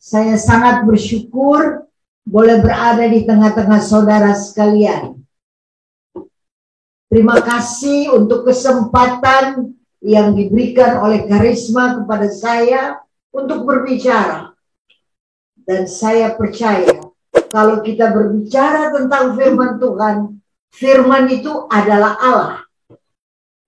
Saya sangat bersyukur boleh berada di tengah-tengah saudara sekalian. Terima kasih untuk kesempatan yang diberikan oleh karisma kepada saya untuk berbicara. Dan saya percaya kalau kita berbicara tentang firman Tuhan, firman itu adalah Allah.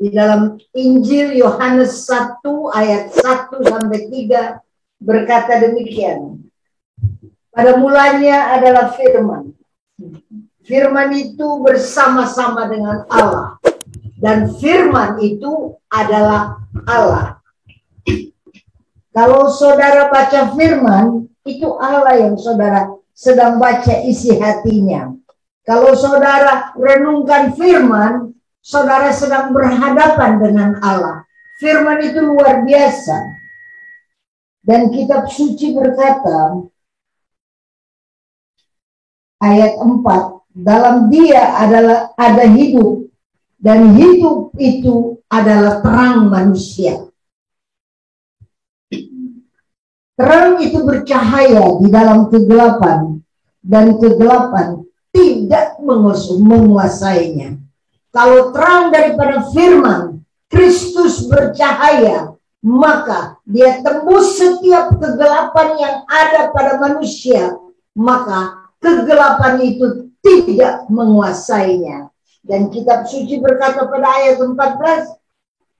Di dalam Injil Yohanes 1 ayat 1 sampai 3 berkata demikian. Pada mulanya adalah firman. Firman itu bersama-sama dengan Allah. Dan firman itu adalah Allah. Kalau saudara baca firman, itu Allah yang saudara sedang baca isi hatinya. Kalau saudara renungkan firman, saudara sedang berhadapan dengan Allah. Firman itu luar biasa. Dan kitab suci berkata, ayat 4, dalam dia ada hidup, dan hidup itu adalah terang manusia. Terang itu bercahaya di dalam kegelapan, dan kegelapan tidak menguasainya. Kalau terang daripada firman, Kristus bercahaya, maka dia tembus setiap kegelapan yang ada pada manusia, maka kegelapan itu tidak menguasainya. Dan kitab suci berkata pada ayat 14,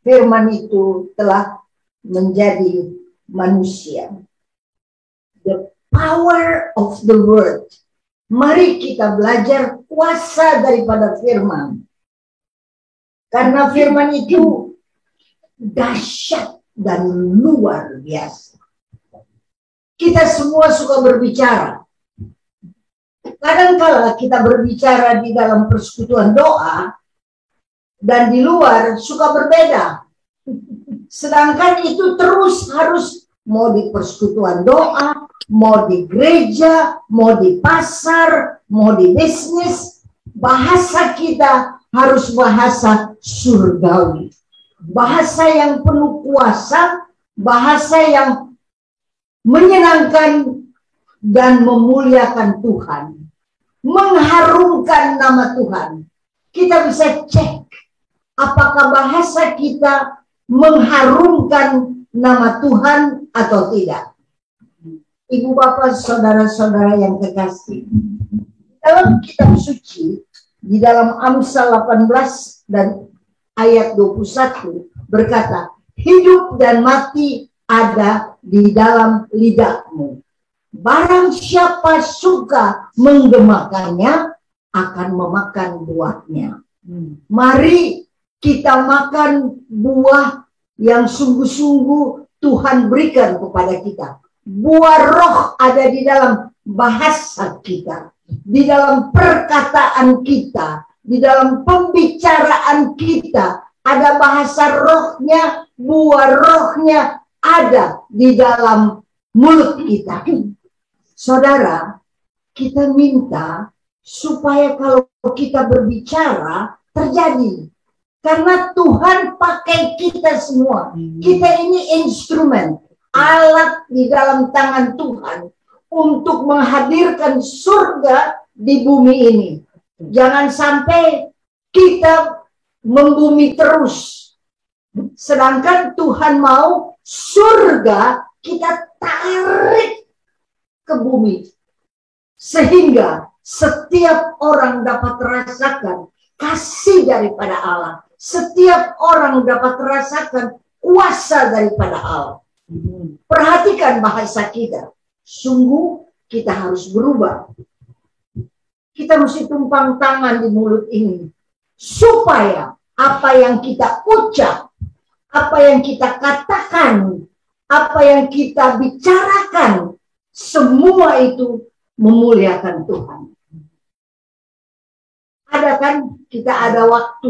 firman itu telah menjadi manusia. The power of the word. Mari kita belajar kuasa daripada firman. Karena firman itu dahsyat dan luar biasa. Kita semua suka berbicara. Kadang-kala kita berbicara di dalam persekutuan doa dan di luar suka berbeda. Sedangkan itu terus harus mau di persekutuan doa, mau di gereja, mau di pasar, mau di bisnis. Bahasa kita harus bahasa surgawi. Bahasa yang penuh kuasa, bahasa yang menyenangkan dan memuliakan Tuhan, mengharumkan nama Tuhan. Kita bisa cek apakah bahasa kita mengharumkan nama Tuhan atau tidak. Ibu bapak saudara-saudara yang kekasih, dalam kitab suci di dalam Amsal 18 dan ayat 21 berkata, hidup dan mati ada di dalam lidahmu. Barang siapa suka menggemakannya akan memakan buahnya. Mari kita makan buah yang sungguh-sungguh Tuhan berikan kepada kita. Buah roh ada di dalam bahasa kita, di dalam perkataan kita, di dalam pembicaraan kita. Ada bahasa rohnya, buah rohnya ada di dalam mulut kita. Saudara, kita minta supaya kalau kita berbicara terjadi. Karena Tuhan pakai kita semua. Kita ini instrumen, alat di dalam tangan Tuhan untuk menghadirkan surga di bumi ini. Jangan sampai kita membumi terus. Sedangkan Tuhan mau surga kita tarik ke bumi. Sehingga setiap orang dapat rasakan kasih daripada Allah. Setiap orang dapat rasakan kuasa daripada Allah. Perhatikan bahasa kita. Sungguh kita harus berubah. Kita mesti tumpang tangan di mulut ini. Supaya apa yang kita ucap, apa yang kita katakan, apa yang kita bicarakan, semua itu memuliakan Tuhan. Ada kan, kita ada waktu,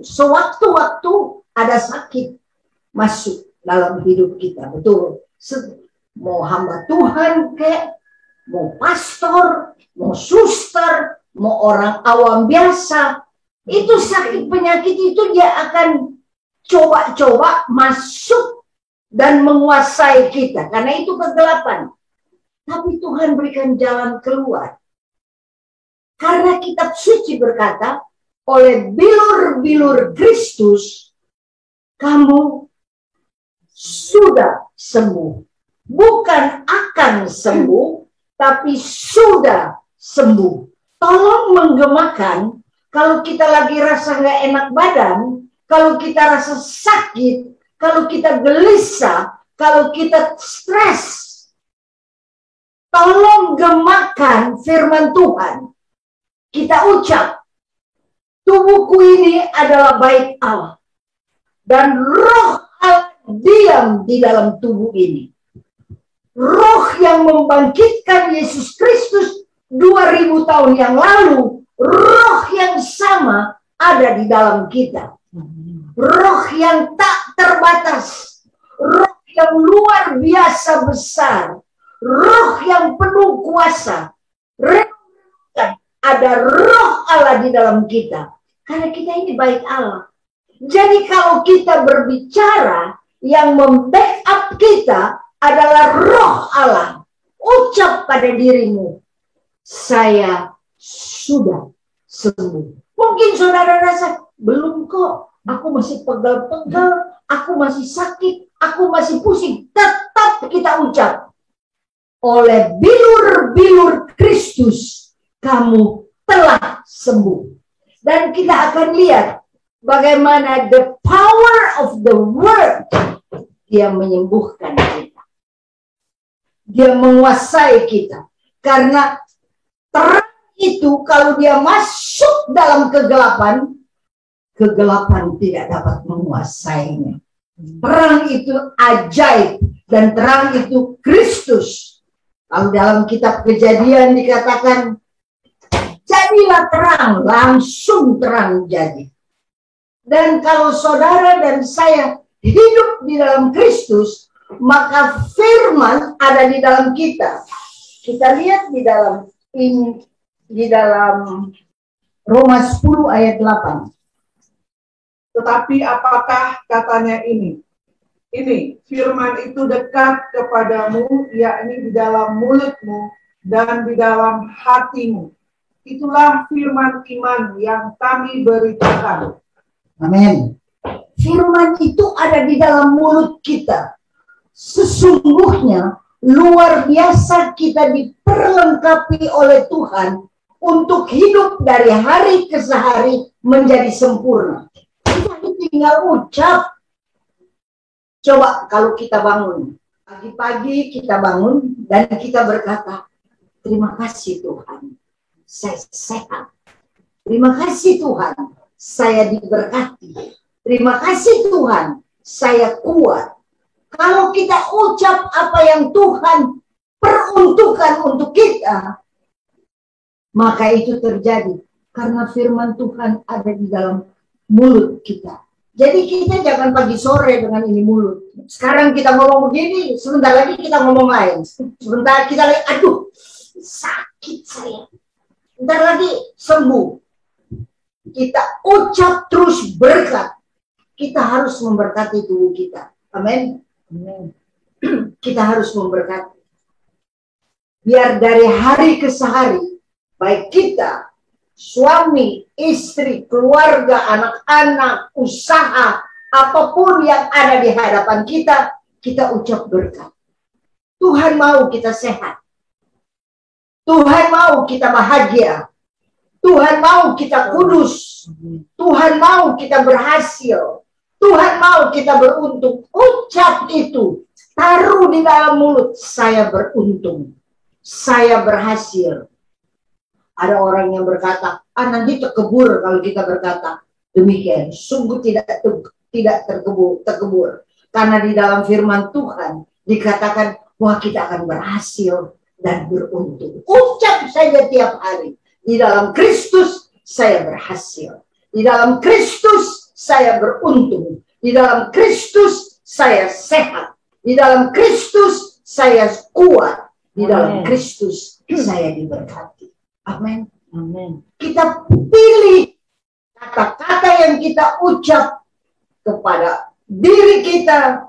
sewaktu-waktu ada sakit masuk dalam hidup kita, betul. Mau hamba Tuhan kek, mau pastor, mau suster, mau orang awam biasa, itu sakit penyakit itu dia akan coba-coba masuk dan menguasai kita, karena itu kegelapan. tapi Tuhan berikan jalan keluar. Karena kitab suci berkata, oleh bilur-bilur Kristus, kamu sudah sembuh. Bukan akan sembuh, tapi sudah sembuh. Tolong menggemakan, kalau kita lagi rasa nggak enak badan, kalau kita rasa sakit, kalau kita gelisah, kalau kita stres, tolong gemakan firman Tuhan. Kita ucap, tubuhku ini adalah bait Allah. Dan roh Allah diam di dalam tubuh ini. Roh yang membangkitkan Yesus Kristus 2000 tahun yang lalu, roh yang sama ada di dalam kita. Roh yang tak terbatas, roh yang luar biasa besar, roh yang penuh kuasa. Ada roh Allah di dalam kita. Karena kita ini bait Allah. Jadi kalau kita berbicara, yang membackup kita adalah roh Allah. Ucap pada dirimu, saya sudah sembuh. Mungkin saudara rasa, belum kok. Aku masih pegal-pegal, aku masih sakit, aku masih pusing. Tetap kita ucap, oleh bilur-bilur Kristus, kamu telah sembuh. Dan kita akan lihat bagaimana the power of the word, dia menyembuhkan kita. Dia menguasai kita. Karena terang itu kalau dia masuk dalam kegelapan, kegelapan tidak dapat menguasainya. Terang itu ajaib dan terang itu Kristus. Kalau dalam kitab Kejadian dikatakan, jadilah terang, langsung terang jadi. Dan kalau saudara dan saya hidup di dalam Kristus, maka firman ada di dalam kita. Kita lihat di dalam ini, di dalam Roma 10 ayat 8. Tetapi apakah katanya ini? Ini, firman itu dekat kepadamu, yakni di dalam mulutmu dan di dalam hatimu. Itulah firman iman yang kami beritakan. Amin. Firman itu ada di dalam mulut kita. Sesungguhnya luar biasa kita diperlengkapi oleh Tuhan untuk hidup dari hari ke hari menjadi sempurna. Kita tinggal ucap. Coba kalau kita bangun, pagi-pagi kita bangun dan kita berkata, terima kasih Tuhan, saya sehat. Terima kasih Tuhan, saya diberkati. Terima kasih Tuhan, saya kuat. Kalau kita ucap apa yang Tuhan peruntukkan untuk kita, maka itu terjadi. Karena firman Tuhan ada di dalam mulut kita. Jadi kita jangan pagi sore dengan ini mulut. Sekarang kita ngomong begini, sebentar lagi kita ngomong lain. Sebentar kita lagi, aduh, sakit saya. Sebentar lagi sembuh. Kita ucap terus berkat. Kita harus memberkati tubuh kita. Amin. Kita harus memberkati. Biar dari hari ke hari, baik kita, suami, istri, keluarga, anak-anak, usaha, apapun yang ada di hadapan kita, kita ucap berkat. Tuhan mau kita sehat. Tuhan mau kita bahagia. Tuhan mau kita kudus. Tuhan mau kita berhasil. Tuhan mau kita beruntung. Ucap itu. Taruh di dalam mulut. Saya beruntung. Saya berhasil. Ada orang yang berkata, nanti terkebur kalau kita berkata demikian. Sungguh tidak terkebur. Karena di dalam firman Tuhan dikatakan bahwa kita akan berhasil dan beruntung. Ucap saja tiap hari. Di dalam Kristus saya berhasil. Di dalam Kristus saya beruntung. Di dalam Kristus saya sehat. Di dalam Kristus saya kuat. Di dalam Kristus saya diberkati. Amin. Amin. Kita pilih kata-kata yang kita ucap kepada diri kita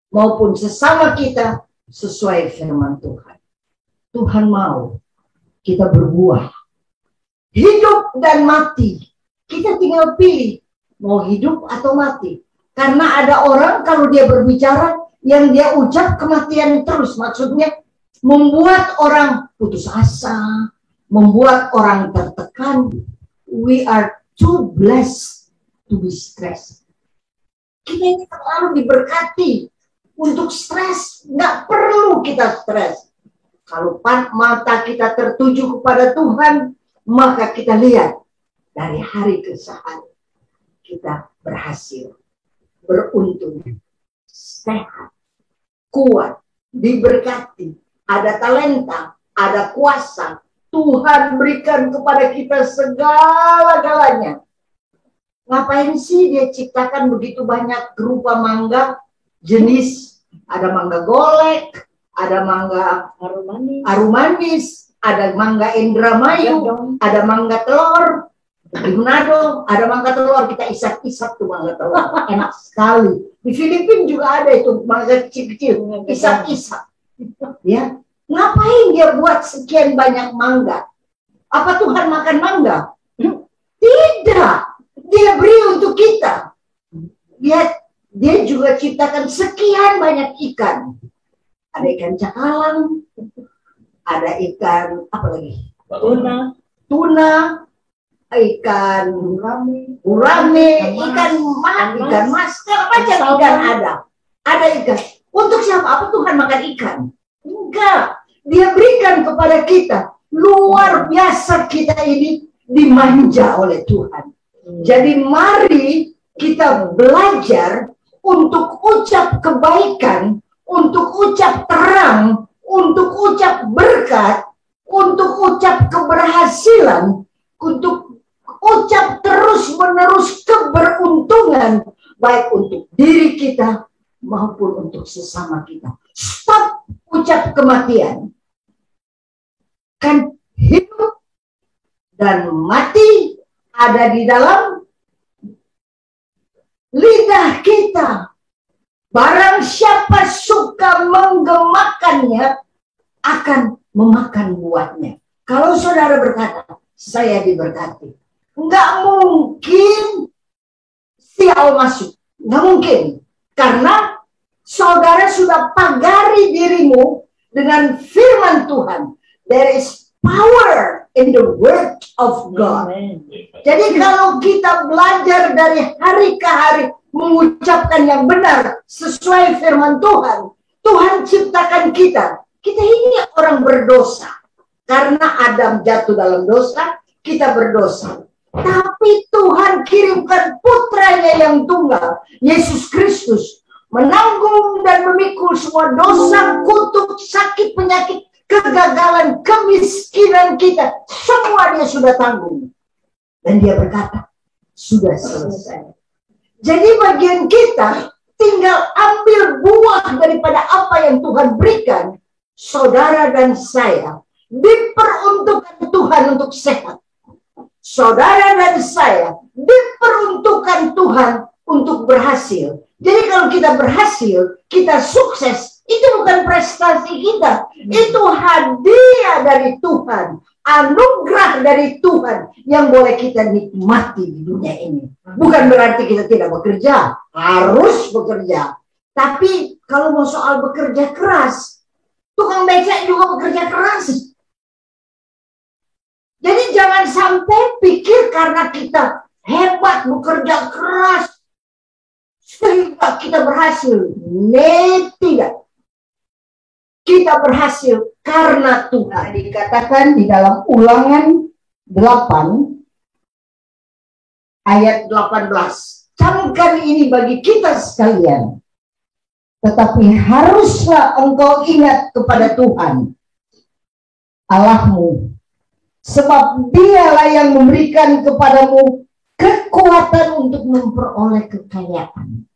maupun sesama kita sesuai firman Tuhan. Tuhan mau kita berbuah. Hidup dan mati. Kita tinggal pilih mau hidup atau mati. Karena ada orang kalau dia berbicara yang dia ucap kematian terus. Maksudnya membuat orang putus asa, membuat orang tertekan. We are too blessed to be stressed. Kita ini terlalu diberkati untuk stres. Nggak perlu kita stres. Kalau mata kita tertuju kepada Tuhan, maka kita lihat dari hari ke hari kita berhasil, beruntung, sehat, kuat, diberkati, ada talenta, ada kuasa. Tuhan berikan kepada kita segala-galanya. Ngapain sih dia ciptakan begitu banyak berupa mangga jenis? Ada mangga golek, ada mangga arumanis, ada mangga Indramayu, ada mangga telur di Manado, ada mangga telur, kita isak-isak tuh mangga telur, enak sekali. Di Filipina juga ada itu mangga kecil-kecil, isak-isak. Ya, ngapain dia buat sekian banyak mangga? Apa Tuhan makan mangga? Tidak, dia beri untuk kita. Dia juga ciptakan sekian banyak ikan. Ada ikan cakalang, ada ikan apa lagi? Tuna, ikan gurame, ikan mas, segala macam ikan ada. Ada ikan. Untuk siapa? Apa Tuhan makan ikan? Enggak. Dia berikan kepada kita. Luar biasa kita ini dimanja oleh Tuhan. Jadi mari kita belajar untuk ucap kebaikan, untuk ucap terang, untuk ucap berkat, untuk ucap keberhasilan, untuk ucap terus-menerus keberuntungan, baik untuk diri kita maupun untuk sesama kita. Stop ucap kematian. Kan hidup dan mati ada di dalam lidah kita. Barang siapa suka menggemakannya akan memakan buahnya. Kalau saudara berkata, saya diberkati, nggak mungkin sial masuk. Nggak mungkin. Karena saudara sudah pagari dirimu dengan firman Tuhan. There is power in the word of God. Amen. Jadi kalau kita belajar dari hari ke hari mengucapkan yang benar sesuai firman Tuhan, Tuhan ciptakan kita. Kita ini orang berdosa. Karena Adam jatuh dalam dosa, kita berdosa. Tapi Tuhan kirimkan putranya yang tunggal, Yesus Kristus, menanggung dan memikul semua dosa, kutuk, sakit, penyakit, kegagalan, kemiskinan kita. Semua dia sudah tanggung. Dan dia berkata, sudah selesai. Jadi bagian kita tinggal ambil buah daripada apa yang Tuhan berikan. Saudara dan saya diperuntukkan Tuhan untuk sehat. Saudara dan saya diperuntukkan Tuhan untuk berhasil. Jadi kalau kita berhasil, kita sukses, itu bukan prestasi kita. Itu hadiah dari Tuhan. Anugerah dari Tuhan yang boleh kita nikmati di dunia ini. Bukan berarti kita tidak bekerja. Harus bekerja. Tapi kalau mau soal bekerja keras, tukang becak juga bekerja keras. Jadi jangan sampai pikir karena kita hebat bekerja keras sehingga kita berhasil. Tidak. Kita berhasil karena Tuhan. Dikatakan di dalam Ulangan 8 ayat 18. Camkan ini bagi kita sekalian. Tetapi haruslah engkau ingat kepada Tuhan Allahmu, sebab dialah yang memberikan kepadamu kekuatan untuk memperoleh kekayaan,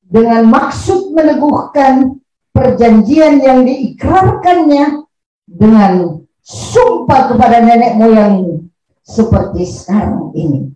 dengan maksud meneguhkan perjanjian yang diikrarkannya dengan sumpah kepada nenek moyangmu seperti sekarang ini.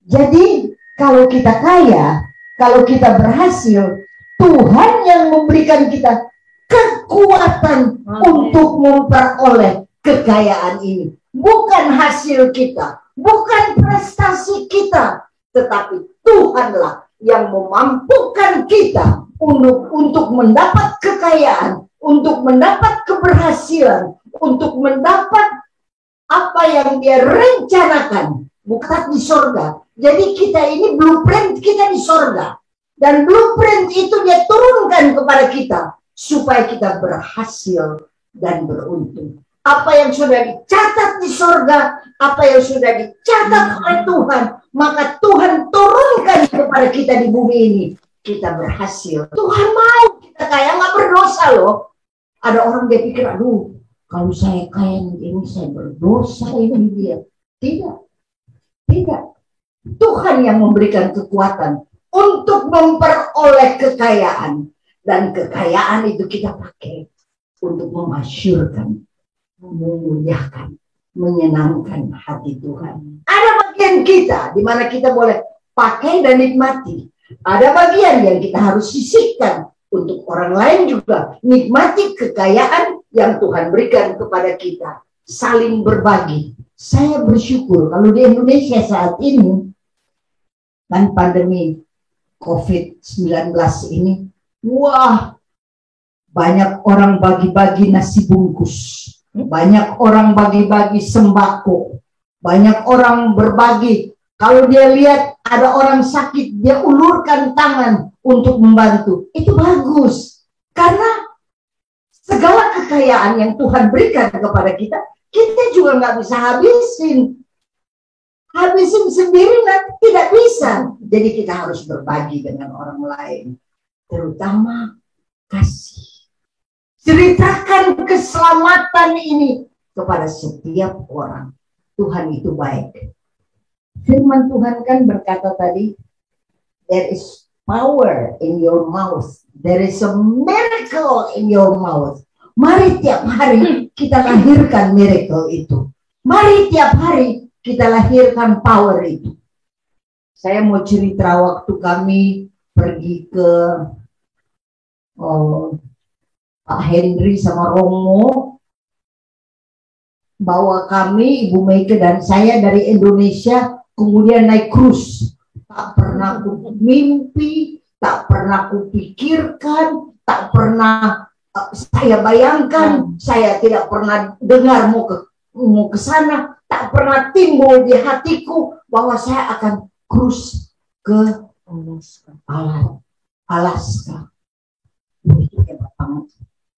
Jadi kalau kita kaya, kalau kita berhasil, Tuhan yang memberikan kita kekuatan untuk memperoleh kekayaan ini. Bukan hasil kita, bukan prestasi kita, tetapi Tuhanlah yang memampukan kita untuk mendapat kekayaan, untuk mendapat keberhasilan, untuk mendapat apa yang Dia rencanakan, bukan di sorga. Jadi kita ini blueprint kita di sorga. Dan blueprint itu Dia turunkan kepada kita supaya kita berhasil dan beruntung. Apa yang sudah dicatat di sorga, apa yang sudah dicatat oleh Tuhan, maka Tuhan turunkan kepada kita di bumi ini. Kita berhasil. Tuhan mau kita kaya, nggak berdosa loh. Ada orang dia pikir, aduh, kalau saya kaya ini saya berdosa ini dia. Tidak. Tidak. Tuhan yang memberikan kekuatan untuk memperoleh kekayaan. Dan kekayaan itu kita pakai untuk memasyurkan, memuliakan, menyenangkan hati Tuhan. Ada bagian kita di mana kita boleh pakai dan nikmati. Ada bagian yang kita harus sisihkan untuk orang lain juga nikmati kekayaan yang Tuhan berikan kepada kita. Saling berbagi. Saya bersyukur kalau di Indonesia saat ini dan pandemi COVID-19 ini, wah, banyak orang bagi-bagi nasi bungkus, banyak orang bagi-bagi sembako, banyak orang berbagi. Kalau dia lihat ada orang sakit, dia ulurkan tangan untuk membantu. Itu bagus, karena segala kekayaan yang Tuhan berikan kepada kita, kita juga nggak bisa habisin sendiri, nanti tidak bisa. Jadi kita harus berbagi dengan orang lain, terutama kasih. Ceritakan keselamatan ini kepada setiap orang. Tuhan itu baik. Firman Tuhan kan berkata tadi, there is power in your mouth. There is a miracle in your mouth. Mari tiap hari kita lahirkan miracle itu. Mari tiap hari kita lahirkan power itu. Saya mau cerita waktu kami pergi ke Pak Henry sama Romo, bawa kami, Ibu Meike dan saya dari Indonesia, kemudian naik cruise. Tak pernah ku mimpi, tak pernah kupikirkan, tak pernah saya bayangkan, saya tidak pernah dengar mau ke sana, tak pernah timbul di hatiku bahwa saya akan cruise ke Alaska. Itu hebat banget.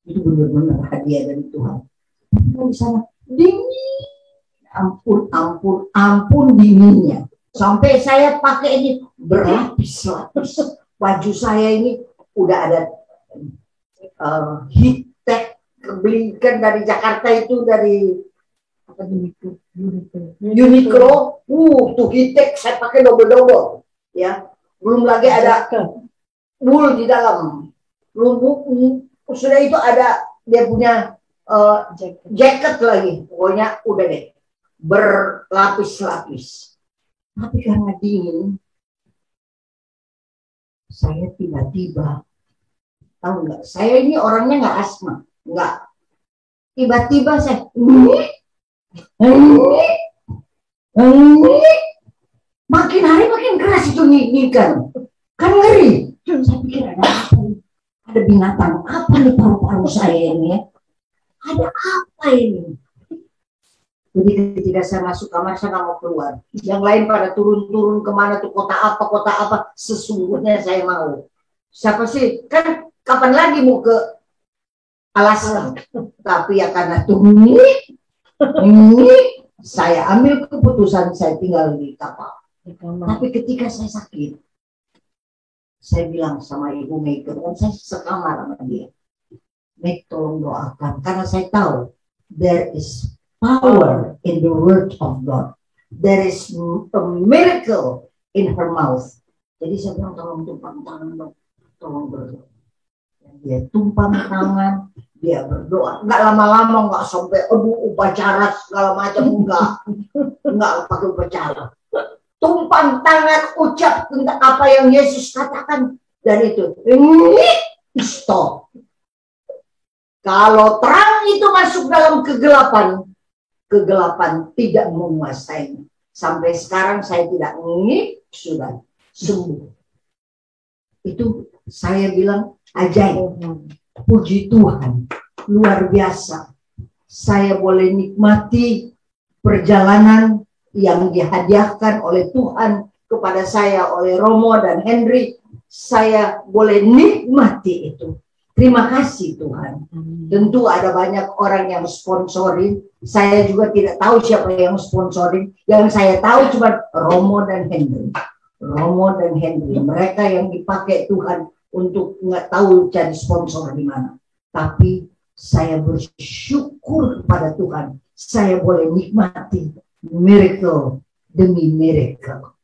Itu benar-benar hadiah dari Tuhan. Di sana dingin, ampun dinginnya. Sampai saya pakai ini berlapis-lapis. Baju saya ini udah ada heat tech, belikan dari Jakarta itu, dari Uniqlo. Tuh heat tech saya pakai double-double. Ya, belum lagi ada wool di dalam. Sudah itu ada dia punya jaket lagi. Pokoknya udah deh, berlapis-lapis. Tapi karena dingin, saya tiba-tiba, tahu nggak? Saya ini orangnya nggak asma, nggak. Tiba-tiba saya makin hari makin keras itu nyikan, kan ngeri. Saya pikir ada apa? Ada binatang apa nih paru-paru saya ini? Ada apa ini? Jadi ketika saya masuk kamar, saya nggak mau keluar. Yang lain pada turun-turun kemana tuh, kota apa. Sesungguhnya saya mau. Siapa sih? Kan kapan lagi mau ke Alaska? Tapi ya karena ini saya ambil keputusan, saya tinggal di kapal. Tapi ketika saya sakit, saya bilang sama Ibu Meike, dan saya sekamar sama dia. Meike, tolong doakan. Karena saya tahu, there is power in the word of God. There is a miracle in her mouth. Jadi saya bilang, tolong tumpang tangan dong, tolong berdoa. Dia tumpang tangan, dia berdoa. Nggak lama-lama, nggak sampai upacara segala macam, nggak pakai upacara. Tumpang tangan, ucap tentang apa yang Yesus katakan, dan itu stop. Kalau terang itu masuk dalam kegelapan, kegelapan tidak menguasai. Sampai sekarang saya tidak sudah sembuh. Itu saya bilang ajaib. Puji Tuhan, luar biasa. Saya boleh nikmati perjalanan yang dihadiahkan oleh Tuhan kepada saya oleh Romo dan Henry. Saya boleh nikmati itu. Terima kasih Tuhan. Tentu ada banyak orang yang sponsorin. Saya juga tidak tahu siapa yang sponsorin. Yang saya tahu cuma Romo dan Henry. Romo dan Henry. Mereka yang dipakai Tuhan untuk nggak tahu cari sponsor di mana. Tapi saya bersyukur kepada Tuhan. Saya boleh nikmati miracle demi miracle.